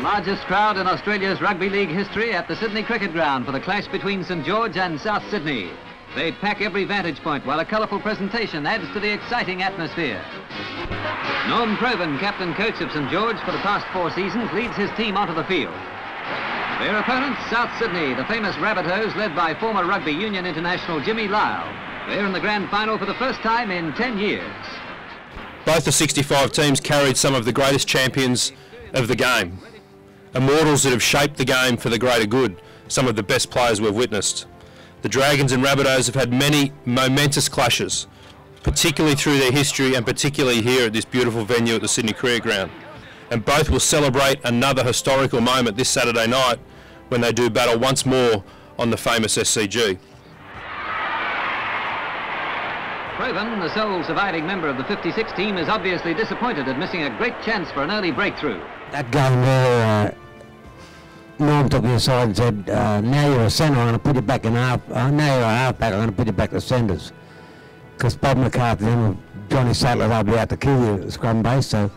Largest crowd in Australia's Rugby League history at the Sydney Cricket Ground for the clash between St George and South Sydney. They pack every vantage point while a colourful presentation adds to the exciting atmosphere. Norm Provan, captain-coach of St George for the past 4 seasons, leads his team onto the field. Their opponents, South Sydney, the famous Rabbitohs, led by former Rugby Union international Jimmy Lyle. They're in the grand final for the first time in 10 years. Both the 65 teams carried some of the greatest champions of the game. Immortals that have shaped the game for the greater good, some of the best players we've witnessed. The Dragons and Rabbitohs have had many momentous clashes, particularly through their history and particularly here at this beautiful venue at the Sydney Cricket Ground. And both will celebrate another historical moment this Saturday night when they do battle once more on the famous SCG. Provan, the sole surviving member of the 56 team, is obviously disappointed at missing a great chance for an early breakthrough. That game there, Norm took me aside and said, now you're a centre, I'm going to put you back in half. Now you're a half-back, I'm going to put you back to centres. Because Bob McCarthy and Johnny Sattler, they'll be out to kill you at scrum base, so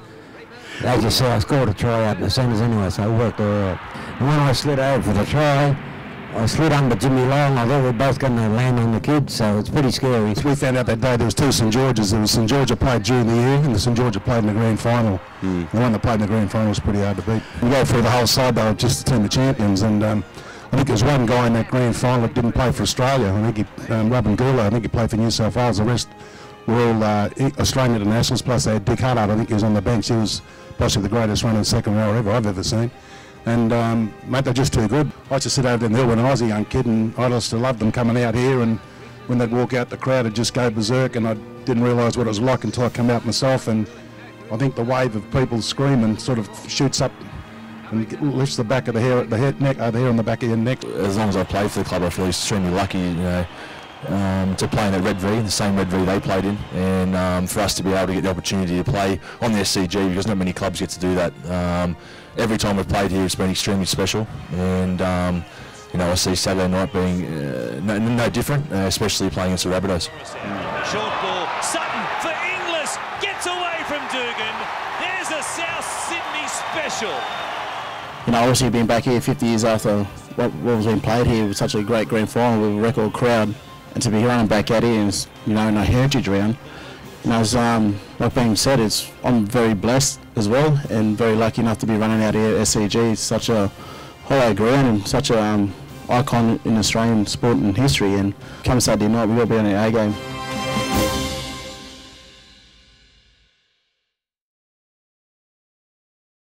as you see, I scored a try out in the centres anyway, so it worked all right. And when I slid over for the try, I slid under Jimmy Long. I thought we were both going to land on the kid, so it's pretty scary. We found out that day there was 2 St Georges. There was St George that played during the year and the St George that played in the grand final. The one that played in the grand final was pretty hard to beat. We go through the whole side, they were just the team of champions, and I think there's one guy in that grand final that didn't play for Australia. I think he, Robin Goulart, I think he played for New South Wales. The rest were all Australian internationals, plus they had Dick Hullard. I think he was on the bench. He was possibly the greatest runner in second row ever I've ever seen. And mate, they're just too good. I used to sit over there in the hill when I was a young kid, and I used to love them coming out here, and when they'd walk out, the crowd would just go berserk, and I didn't realise what it was like until I came out myself. And I think the wave of people screaming sort of shoots up and lifts the back of the hair, the hair on the back of your neck. As long as I played for the club, I feel extremely lucky, you know, to play in that Red V, the same Red V they played in, and for us to be able to get the opportunity to play on the SCG, because not many clubs get to do that. Every time we've played here, it's been extremely special, and you know, I see Saturday night being no different, especially playing against the Rabbitohs. Short ball, Sutton for Inglis, gets away from Dugan. There's a South Sydney special. You know, obviously being back here 50 years after what was being played here with such a great grand final with a record crowd, and to be running back out here, and, you know, in a heritage round. You know, as like being said, I'm very blessed as well, and very lucky enough to be running out here at SCG. It's such a hollow ground and such a icon in Australian sport and history. And come Saturday night, we've got to be on our A game.